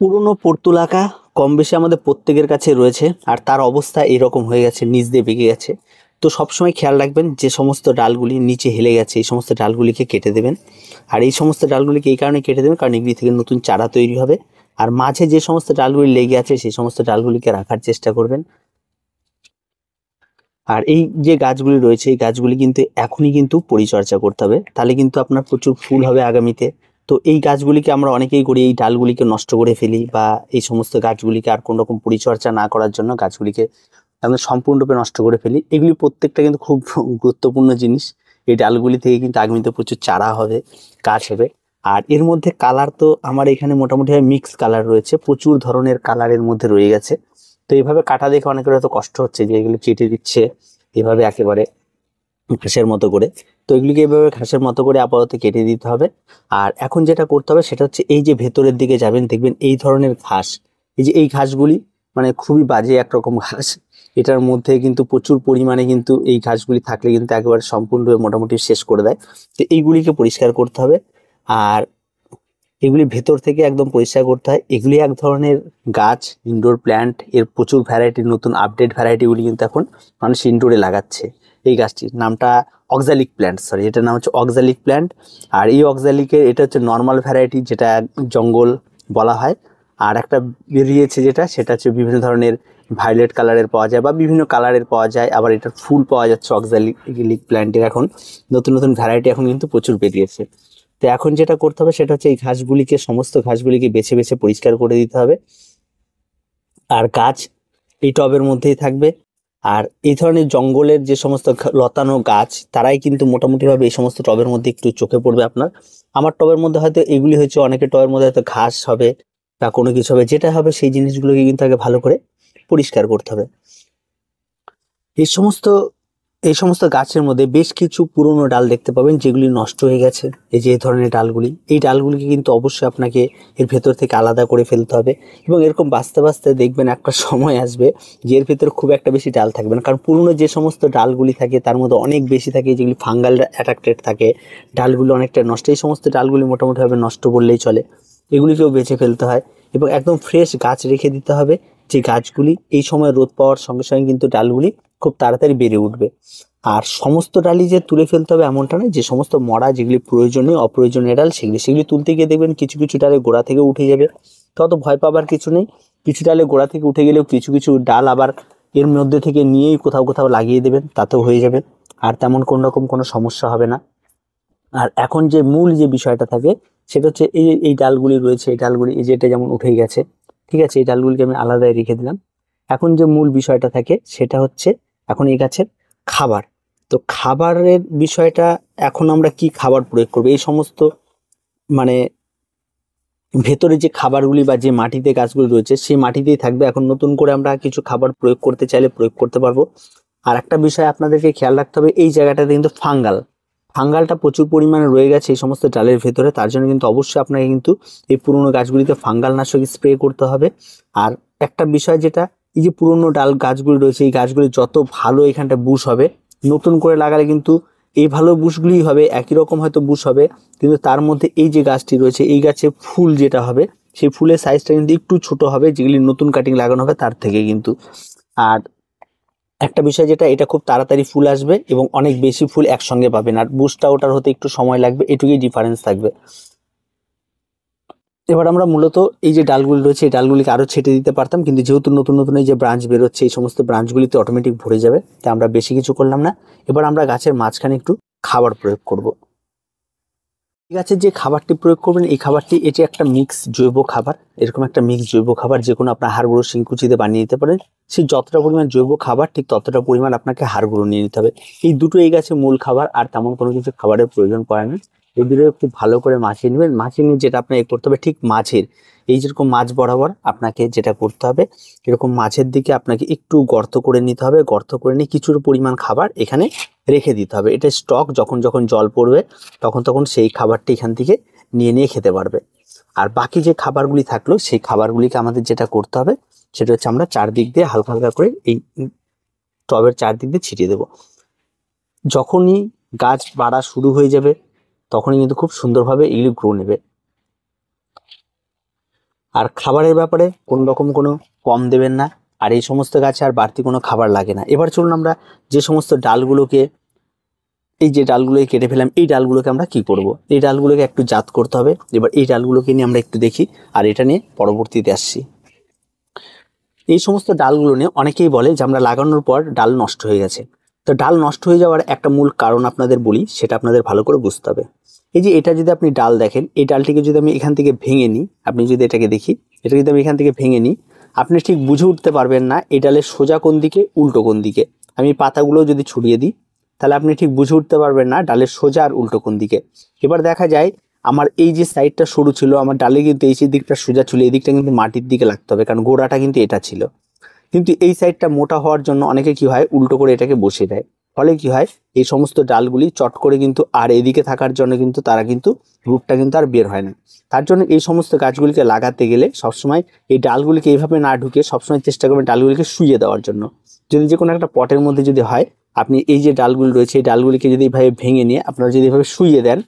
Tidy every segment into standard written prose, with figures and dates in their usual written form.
পুরনো পর্তুলাকা কম বেশি আমাদের প্রত্যেকের কাছে রয়েছে, আর তার অবস্থা এরকম হয়ে গেছে, নিচ দিয়ে বেঁকে গেছে। তো সবসময় খেয়াল রাখবেন যে সমস্ত ডালগুলি নিচে হেলে গেছে এই সমস্ত ডালগুলিকে কেটে দেবেন। আর এই সমস্ত ডালগুলিকে এই কারণে কেটে দেবেন কারণ এগুলি থেকে নতুন চারা তৈরি হবে। আর মাঝে যে সমস্ত ডালগুলি লেগে আছে সেই সমস্ত ডালগুলিকে রাখার চেষ্টা করবেন। আর এই যে গাছগুলি রয়েছে এই গাছগুলি কিন্তু এখনই কিন্তু পরিচর্যা করতে হবে, তাহলে কিন্তু আপনার প্রচুর ফুল হবে আগামীতে। তো এই গাছগুলিকে আমরা অনেকেই করি, এই ডালগুলিকে নষ্ট করে ফেলি, বা এই সমস্ত গাছগুলিকে আর কোনো রকম পরিচর্যা না করার জন্য গাছগুলিকে আমরা সম্পূর্ণরূপে নষ্ট করে ফেলি। এগুলি প্রত্যেকটা কিন্তু খুব গুরুত্বপূর্ণ জিনিস। এই ডালগুলি থেকে কিন্তু আগামীতে প্রচুর চারা হবে, গাছ হবে। আর এর মধ্যে কালার তো আমার এখানে মোটামুটি মিক্স কালার রয়েছে, প্রচুর ধরনের কালারের মধ্যে রয়ে গেছে। তো এইভাবে কাটা দেখে অনেকের হয়তো কষ্ট হচ্ছে যে এগুলো কেটে দিচ্ছে এভাবে একেবারে ঘাসের মতো করে। তো এগুলিকে এভাবে ঘাসের মতো করে আপাতত কেটে দিতে হবে। আর এখন যেটা করতে হবে সেটা হচ্ছে এই যে ভেতরের দিকে যাবেন দেখবেন এই ধরনের ঘাস, এই যে এই ঘাসগুলি মানে খুবই বাজে একরকম ঘাস। এটার মধ্যে কিন্তু প্রচুর পরিমাণে কিন্তু এই ঘাসগুলি থাকলে কিন্তু একেবারে সম্পূর্ণভাবে মোটামুটি শেষ করে দেয়। তো এইগুলিকে পরিষ্কার করতে হবে। আর এগুলি ভেতর থেকে একদম পরিষ্কার করতে হয়। এগুলি এক ধরনের গাছ, ইনডোর প্ল্যান্ট। এর প্রচুর ভ্যারাইটি, নতুন আপডেট ভ্যারাইটিগুলি কিন্তু এখন মানুষ ইনডোরে লাগাচ্ছে। এই গাছটির নামটা অক্সালিক প্ল্যান্ট, সরি এটার নাম হচ্ছে অক্সালিক প্ল্যান্ট। আর এই অক্সালিকের এটা হচ্ছে নর্মাল ভ্যারাইটি, যেটা জঙ্গল বলা হয়। আর একটা বেরিয়েছে যেটা, সেটা হচ্ছে বিভিন্ন ধরনের ভায়োলেট কালারের পাওয়া যায় বা বিভিন্ন কালারের পাওয়া যায়, আবার এটার ফুল পাওয়া যাচ্ছে। অক্সালিক প্ল্যান্টের এখন নতুন নতুন ভ্যারাইটি এখন কিন্তু প্রচুর বেরিয়েছে। তো এখন যেটা করতে হবে সেটা হচ্ছে এই ঘাসগুলিকে, সমস্ত ঘাসগুলিকে বেছে বেছে পরিষ্কার করে দিতে হবে। আর গাছ এই টবের মধ্যেই থাকবে। আর এই ধরনের জঙ্গলের যে সমস্ত লতানো গাছ তারাই কিন্তু মোটামুটিভাবে এই সমস্ত টবের মধ্যে একটু চোখে পড়বে আপনার। আমার টবের মধ্যে হয়তো এগুলি হয়েছে, অনেকের টবের মধ্যে হয়তো ঘাস হবে বা কোনো কিছু হবে। যেটা হবে সেই জিনিসগুলোকে কিন্তু আগে ভালো করে পরিষ্কার করতে হবে। এই সমস্ত এই সমস্ত গাছের মধ্যে বেশ কিছু পুরনো ডাল দেখতে পাবেন যেগুলি নষ্ট হয়ে গেছে। এই যে এই ধরনের ডালগুলি, এই ডালগুলিকে কিন্তু অবশ্যই আপনাকে এর ভেতর থেকে আলাদা করে ফেলতে হবে। এবং এরকম বাঁচতে বাঁচতে দেখবেন একটা সময় আসবে যে এর ভেতরে খুব একটা বেশি ডাল থাকবে না, কারণ পুরনো যে সমস্ত ডালগুলি থাকে তার মধ্যে অনেক বেশি থাকে যেগুলি ফাঙ্গাল অ্যাট্রাক্টেড থাকে। ডালগুলো অনেকটা নষ্ট, এই সমস্ত ডালগুলি মোটামুটিভাবে নষ্ট বললেই চলে। এগুলিকেও বেছে ফেলতে হয় এবং একদম ফ্রেশ গাছ রেখে দিতে হবে, যে গাছগুলি এই সময় রোদ পাওয়ার সঙ্গে সঙ্গে কিন্তু ডালগুলি খুব তাড়াতাড়ি বেড়ে উঠবে। আর সমস্ত ডালই যে তুলে ফেলতে হবে এমনটা নয়, যে সমস্ত মরা, যেগুলি প্রয়োজনীয় অপ্রয়োজনীয় ডাল সেগুলি তুলতে গিয়ে দেখবেন কিছু কিছু ডালে গোড়া থেকে উঠে যাবে। তত ভয় পাবার কিছু নেই। কিছু ডালে গোড়া থেকে উঠে গেলেও কিছু কিছু ডাল আবার এর মধ্যে থেকে নিয়েই কোথাও কোথাও লাগিয়ে দেবেন, তাতেও হয়ে যাবে। আর তেমন কোন রকম কোনো সমস্যা হবে না। আর এখন যে মূল যে বিষয়টা থাকে সেটা হচ্ছে এই ডালগুলি রয়েছে, এই ডালগুলি এই যেটা যেমন উঠে গেছে, ঠিক আছে, এই ডালগুলিকে আমি আলাদাই রেখে দিলাম। এখন যে মূল বিষয়টা থাকে সেটা হচ্ছে এখন এই গাছের খাবার। তো খাবারের বিষয়টা, এখন আমরা কি খাবার প্রয়োগ করবো এই সমস্ত মানে ভেতরে যে খাবারগুলি বা যে মাটিতে গাছগুলি রয়েছে সেই মাটিতেই থাকবে। এখন নতুন করে আমরা কিছু খাবার প্রয়োগ করতে চাইলে প্রয়োগ করতে পারবো। আর একটা বিষয় আপনাদেরকে খেয়াল রাখতে হবে, এই জায়গাটাতে কিন্তু ফাঙ্গালটা প্রচুর পরিমাণে রয়ে গেছে এই সমস্ত ডালের ভেতরে। তার জন্য কিন্তু অবশ্যই আপনাকে কিন্তু এই পুরনো গাছগুলিতে ফাঙ্গাল নাশক স্প্রে করতে হবে। আর একটা বিষয় যেটা, এই যে পুরনো ডাল গাছগুলি রয়েছে এই গাছগুলি যত ভালো এখানটা বুশ হবে, নতুন করে লাগালে কিন্তু এই ভালো বুশগুলি হবে, একই রকম হয়তো বুশ হবে, কিন্তু তার মধ্যে এই যে গাছটি রয়েছে এই গাছে ফুল যেটা হবে সেই ফুলের সাইজটা কিন্তু একটু ছোট হবে যেগুলি নতুন কাটিং লাগানো হবে তার থেকে কিন্তু। আর একটা বিষয় যেটা, এটা খুব তাড়াতাড়ি ফুল আসবে এবং অনেক বেশি ফুল একসঙ্গে পাবেন, আর বুস্টটা ওটার হতে একটু সময় লাগবে, এটুকুই ডিফারেন্স থাকবে। এবার আমরা মূলত এই যে ডালগুলি রয়েছে এই ডালগুলিকে আরো ছেটে দিতে পারতাম, কিন্তু যেহেতু নতুন নতুন এই যে ব্রাঞ্চ বেরোচ্ছে এই সমস্ত ব্রাঞ্চগুলিতে অটোমেটিক ভরে যাবে, তাই আমরা বেশি কিছু করলাম না। এবার আমরা গাছের মাঝখানে একটু খাবার প্রয়োগ করব। গাছের যে খাবারটি প্রয়োগ করবেন এই খাবারটি, এটি একটা মিক্স জৈব খাবার। এরকম একটা মিক্স জৈব খাবার যে কোনো আপনার হাড় গুঁড়ো শিংকুচিতে বানিয়ে নিতে পারেন। সেই যতটা পরিমাণ জৈব খাবার ঠিক ততটা পরিমাণ আপনাকে হাড় গুঁড়ো নিয়ে নিতে হবে। এই দুটো এই গাছের মূল খাবার, আর তেমন কোনো কিছু খাবারের প্রয়োজন পড়ে না। এই দুটো খুব ভালো করে মাখিয়ে নেবেন। মাখিয়ে নিয়ে যেটা আপনাকে করতে হবে, ঠিক মাঝের এই যেরকম মাছ বরাবর আপনাকে যেটা করতে হবে, এরকম মাঝের দিকে আপনাকে একটু গর্ত করে নিতে হবে। গর্ত করে নিয়ে কিছুর পরিমাণ খাবার এখানে রেখে দিতে হবে। এটা স্টক, যখন যখন জল পড়বে তখন তখন সেই খাবারটি এখান থেকে নিয়ে নিয়ে খেতে পারবে। আর বাকি যে খাবারগুলি থাকলো সেই খাবারগুলিকে আমাদের যেটা করতে হবে সেটা হচ্ছে আমরা চারদিক দিয়ে হালকা হালকা করে এই টবের চারদিক দিয়ে ছিটিয়ে দেবো। যখনই গাছ বাড়া শুরু হয়ে যাবে তখনই কিন্তু খুব সুন্দরভাবে এগুলি গ্রো নেবে। আর খাবারের ব্যাপারে কোনো রকম কোনো কম দেবেন না, আর এই সমস্ত গাছে আর বাড়তি কোনো খাবার লাগে না। এবার চলুন আমরা যে সমস্ত ডালগুলোকে, এই যে ডালগুলোকে কেটে ফেলাম, এই ডালগুলোকে আমরা কি করব, এই ডালগুলোকে একটু জাত করতে হবে। এবার এই ডালগুলোকে নিয়ে আমরা একটু দেখি, আর এটা নিয়ে পরবর্তীতে আসছি। এই সমস্ত ডালগুলো নিয়ে অনেকেই বলে যে আমরা লাগানোর পর ডাল নষ্ট হয়ে গেছে। তো ডাল নষ্ট হয়ে যাওয়ার একটা মূল কারণ আপনাদের বলি, সেটা আপনাদের ভালো করে বুঝতে হবে। এই যে এটা যদি আপনি ডাল দেখেন, এই ডালটিকে যদি আমি এখান থেকে ভেঙে নিই, আপনি যদি এটাকে দেখি, এটা যদি আমি এখান থেকে ভেঙে নিই, আপনি ঠিক বুঝে উঠতে পারবেন না এই ডালের সোজা কোন দিকে উল্টো কোন দিকে। আমি পাতাগুলো যদি ছড়িয়ে দিই, তাহলে আপনি ঠিক বুঝে উঠতে পারবেন না ডালের সোজা আর উল্টো কোন দিকে। এবার দেখা যায় আমার এই যে সাইডটা সরু ছিল, আমার ডালে কিন্তু এই দিকটা সোজা ছিল, এই দিকটা কিন্তু মাটির দিকে লাগতে হবে, কারণ গোড়াটা কিন্তু এটা ছিল। কিন্তু এই সাইডটা মোটা হওয়ার জন্য অনেকে কি হয়, উল্টো করে এটাকে বসিয়ে দেয়। ফলে কি হয়, এই সমস্ত ডালগুলি চট করে কিন্তু আর এদিকে থাকার জন্য কিন্তু তারা কিন্তু রূপটা কিন্তু আর বের হয় না। তার জন্য এই সমস্ত গাছগুলিকে লাগাতে গেলে সবসময় এই ডালগুলিকে এইভাবে না ঢুকে সবসময় চেষ্টা করবেন ডালগুলিকে শুইয়ে দেওয়ার জন্য। যদি যে কোনো একটা পটের মধ্যে যদি হয়, আপনি এই যে ডালগুলি রয়েছে এই ডালগুলিকে যদি এইভাবে ভেঙে নিয়ে আপনারা যদি এইভাবে শুইয়ে দেন,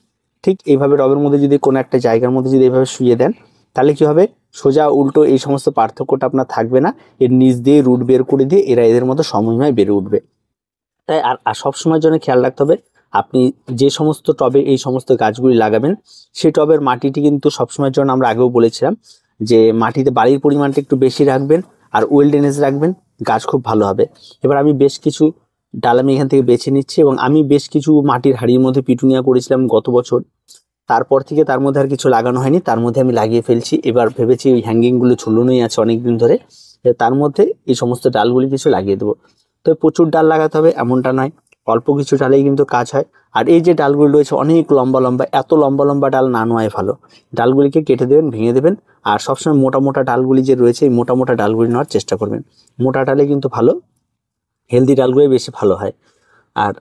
ঠিক এইভাবে টবের মধ্যে যদি কোনো একটা জায়গার মধ্যে যদি এইভাবে শুইয়ে দেন, তাহলে কি হবে, সোজা উল্টো এই সমস্ত পার্থক্যটা আপনার থাকবে না। এর নিচ দিয়ে রুট বের করে দিয়ে এরা এদের মতো সমন্বয়ে বেড়ে উঠবে। তাই আর সবসময়ের জন্য খেয়াল রাখতে হবে, আপনি যে সমস্ত টবে এই সমস্ত গাছগুলি লাগাবেন, সেই টবের মাটিটি কিন্তু সবসময়ের জন্য, আমরা আগেও বলেছিলাম যে মাটিতে বালির পরিমাণটা একটু বেশি রাখবেন আর ওয়েল ড্রেনেজ রাখবেন, গাছ খুব ভালো হবে। এবার আমি বেশ কিছু ডাল আমি এখান থেকে বেছে নিচ্ছি, এবং আমি বেশ কিছু মাটির হাঁড়ির মধ্যে পিটুনিয়া করেছিলাম গত বছর। তারপর থেকে তার মধ্যে আর কিছু লাগানো হয়নি, তার মধ্যে আমি লাগিয়ে ফেলছি। এবার ভেবেছি ওই হ্যাঙ্গিংগুলো ঝুলনোই আছে অনেকদিন ধরে, তার মধ্যে এই সমস্ত ডালগুলি কিছু লাগিয়ে দেবো। তো প্রচুর ডাল লাগাতে হবে এমনটা নয়, অল্প কিছু ডালেই কিন্তু কাজ হয়। আর এই যে ডালগুলি রয়েছে অনেক লম্বা লম্বা, এত লম্বা লম্বা ডাল না নেওয়াই ভালো। ডালগুলিকে কেটে দেবেন, ভেঙে দেবেন, আর সবসময় মোটা মোটা ডালগুলি যে রয়েছে এই মোটা মোটা ডালগুলি নেওয়ার চেষ্টা করবেন। মোটা ডালে কিন্তু ভালো, হেলদি ডালগুলোই বেশি ভালো হয়। আর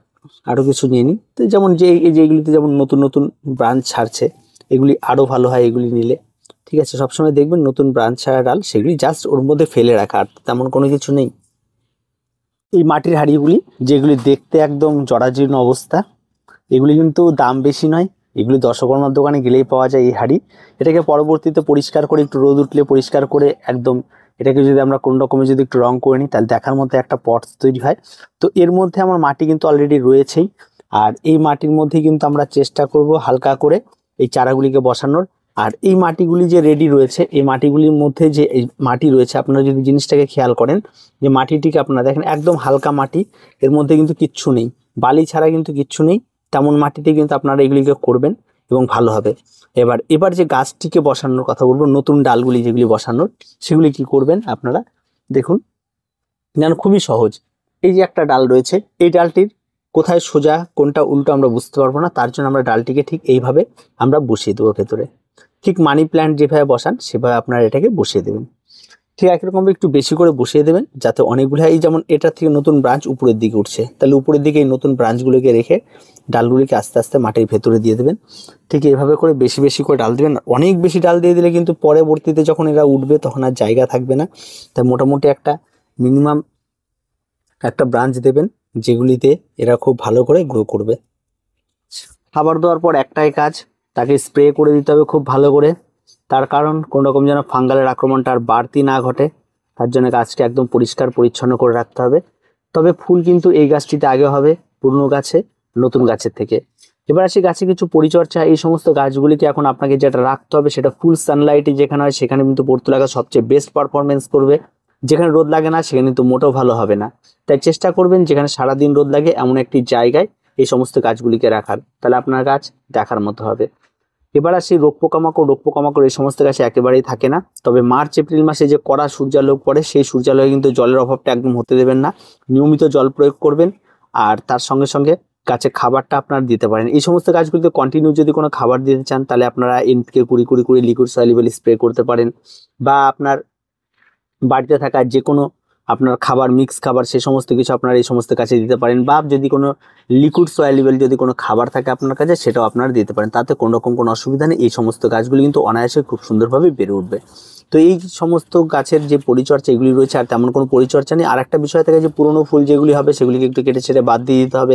আরও কিছু নিয়ে নিই, তো যেমন যে এই যে এগুলিতে যেমন নতুন নতুন ব্রাঞ্চ ছাড়ছে, এগুলি আরও ভালো হয় এগুলি নিলে। ঠিক আছে, সবসময় দেখবেন নতুন ব্রাঞ্চ ছাড়া ডাল সেগুলি জাস্ট ওর মধ্যে ফেলে রাখা, আর তেমন কোনো কিছু নেই। এই মাটির হাঁড়িগুলি যেগুলি দেখতে একদম জরাজীর্ণ অবস্থা, এগুলি কিন্তু দাম বেশি নয়, এগুলি দশকর্মার দোকানে গেলেই পাওয়া যায় এই হাঁড়ি। এটাকে পরবর্তীতে পরিষ্কার করে, একটু রোদ উঠলে পরিষ্কার করে একদম এটাকে যদি আমরা কোনো রকমে যদি একটু রং করে নিই, তাহলে দেখার মধ্যে একটা পট তৈরি হয়। তো এর মধ্যে আমার মাটি কিন্তু অলরেডি রয়েছেই, আর এই মাটির মধ্যে কিন্তু আমরা চেষ্টা করব হালকা করে এই চারাগুলিকে বসানোর। আর এই মাটিগুলি যে রেডি রয়েছে, এই মাটিগুলির মধ্যে যে এই মাটি রয়েছে, আপনারা যদি জিনিসটাকে খেয়াল করেন, যে মাটিটিকে আপনারা দেখেন একদম হালকা মাটি, এর মধ্যে কিন্তু কিচ্ছু নেই, বালি ছাড়া কিন্তু কিচ্ছু নেই। তেমন মাটিতে কিন্তু আপনারা এগুলিকে করবেন এবং ভালো হবে। এবার যে গাছটিকে বসানোর কথা বলবো, নতুন ডালগুলি যেগুলি বসানোর, সেগুলি কি করবেন আপনারা দেখুন, যেন খুবই সহজ। এই যে একটা ডাল রয়েছে, এই ডালটির কোথায় সোজা কোনটা উল্টো আমরা বুঝতে পারবো না, তার জন্য আমরা ডালটিকে ঠিক এইভাবে আমরা বসিয়ে দেবো ভেতরে। ঠিক মানি প্ল্যান্ট যেভাবে বসান সেভাবে আপনারা এটাকে বসিয়ে দেবেন। ঠিক একরকম একটু বেশি করে বসিয়ে দেবেন, যাতে অনেকগুলো, এই যেমন এটা থেকে নতুন ব্রাঞ্চ উপরের দিকে উঠছে, তাহলে উপরের দিকে এই নতুন ব্রাঞ্চগুলোকে রেখে ডালগুলিকে আস্তে আস্তে মাটির ভেতরে দিয়ে দেবেন। ঠিক এইভাবে করে বেশি বেশি করে ডাল দেবেন। অনেক বেশি ডাল দিয়ে দিলে কিন্তু পরবর্তীতে যখন এরা উঠবে তখন আর জায়গা থাকবে না। তাই মোটামুটি একটা মিনিমাম একটা ব্রাঞ্চ দেবেন, যেগুলিতে এরা খুব ভালো করে গ্রো করবে। খাবার দেওয়ার পর একটাই কাজ, তাকে স্প্রে করে দিতে হবে খুব ভালো করে। তার কারণ কোনো রকম যেন ফাঙ্গালের আক্রমণটা আর বাড়তি না ঘটে, তার জন্য গাছকে একদম পরিষ্কার পরিচ্ছন্ন করে রাখতে হবে। তবে ফুল কিন্তু এই গাছটিতে আগে হবে পুরনো গাছে, নতুন গাছের থেকে। এবার আসি গাছে কিছু পরিচর্যা। এই সমস্ত গাছগুলিকে এখন আপনাকে যেটা রাখতে হবে, সেটা ফুল সানলাইটে যেখানে হয় সেখানে কিন্তু পড়তুলা গাছ সবচেয়ে বেস্ট পারফরমেন্স করবে। যেখানে রোদ লাগে না সেখানে কিন্তু মোটেও ভালো হবে না। তাই চেষ্টা করবেন যেখানে সারাদিন রোদ লাগে এমন একটি জায়গায় এই সমস্ত গাছগুলিকে রাখার, তাহলে আপনার গাছ দেখার মতো হবে। এবার আসি রোগ পোকামাকড় এই সমস্ত গাছে একেবারেই থাকে না। তবে মার্চ এপ্রিল মাসে যে কড়া সূর্যালোক পড়ে, সেই সূর্যালোকে কিন্তু জলের অভাবটা একদম হতে দেবেন না। নিয়মিত জল প্রয়োগ করবেন, আর তার সঙ্গে সঙ্গে গাছে খাবারটা আপনারা দিতে পারেন। এই সমস্ত গাছগুলিতে কন্টিনিউ যদি কোনো খাবার দিতে চান, তাহলে আপনারা এনপিকে 20-20 লিকুইড সলিউবল স্প্রে করতে পারেন, বা আপনার বাড়িতে থাকা যে কোনো আপনার খাবার, মিক্স খাবার, সেই সমস্ত কিছু আপনারা এই সমস্ত গাছে দিতে পারেন। বা যদি কোনো লিকুইড সয়েলেবল যদি কোনো খাবার থাকে আপনার কাছে, সেটাও আপনারা দিতে পারেন, তাতে কোনো রকম কোনো অসুবিধা নেই। এই সমস্ত গাছগুলি কিন্তু অনায়াসে খুব সুন্দরভাবে বেড়ে উঠবে। তো এই সমস্ত গাছের যে পরিচর্যা এগুলি রয়েছে, আর তেমন কোনো পরিচর্যা নেই। আর একটা বিষয় থাকে যে পুরনো ফুল যেগুলি হবে সেগুলিকে একটু কেটে ছেড়ে বাদ দিয়ে দিতে হবে,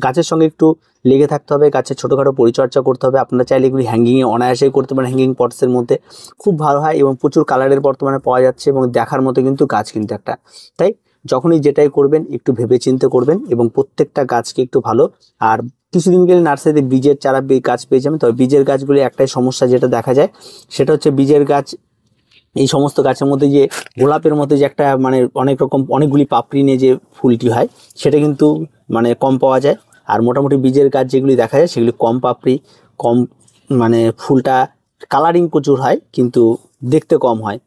গাছের সঙ্গে একটু লেগে থাকতে হবে, গাছের ছোটোখাটো পরিচর্যা করতে হবে। আপনারা চাইলে এগুলি হ্যাঙ্গিংয়ে অনায়াসেই করতে পারেন, হ্যাঙ্গিং পটসের মধ্যে খুব ভালো হয় এবং প্রচুর কালারের বর্তমানে পাওয়া যাচ্ছে এবং দেখার মতো কিন্তু গাছ কিন্তু একটা। তাই যখনই যেটাই করবেন একটু ভেবেচিন্তে করবেন এবং প্রত্যেকটা গাছকে একটু ভালো। আর কিছুদিন গেলে নার্সারিতে বীজের চারা গাছ পেয়ে যাবেন। তবে বীজের গাছগুলি একটাই সমস্যা যেটা দেখা যায়, সেটা হচ্ছে বীজের গাছ এই সমস্ত গাছের মধ্যে যে গোলাপের মধ্যে যে একটা মানে অনেক রকম অনেকগুলি পাপড়ি নিয়ে যে ফুলটি হয় সেটা কিন্তু মানে কম পাওয়া যায়। আর মোটামুটি বীজের গাছ যেগুলি দেখা যায় সেগুলি কম পাপড়ি, কম মানে ফুলটা কালারিং প্রচুর হয় কিন্তু দেখতে কম হয়।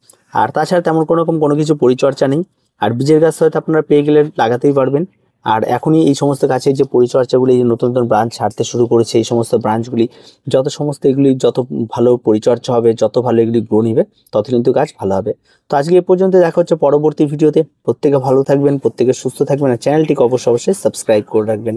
আর তাছাড়া তেমন কোনো কিছু পরিচর্যা নেই। আর বীজের গাছ হয়তো আপনারা পেয়ে গেলে লাগাতেই পারবেন। আর এখনই এই সমস্ত গাছের যে পরিচর্যাগুলি, যে নতুন নতুন ব্রাঞ্চ ছাড়তে শুরু করেছে, এই সমস্ত ব্রাঞ্চগুলি এগুলি যত ভালো পরিচর্যা হবে, যত ভালো এগুলি গ্রো নিবে, তত কিন্তু গাছ ভালো হবে। তো আজকে এ পর্যন্ত, দেখা হচ্ছে পরবর্তী ভিডিওতে। প্রত্যেকে ভালো থাকবেন, প্রত্যেকে সুস্থ থাকবেন, আর চ্যানেলটিকে অবশ্যই সাবস্ক্রাইব করে রাখবেন।